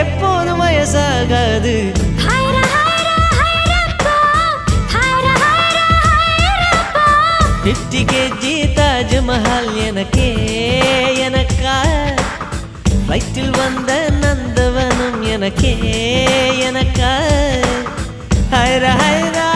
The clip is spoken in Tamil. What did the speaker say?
எப்போதும் வயசாகாது. 50 kg தாஜ்மஹால் எனக்கே எனக்கா, வயிற்றில் வந்த நந்தவனம் எனக்கே எனக்கா. ஹைரா ஹைரா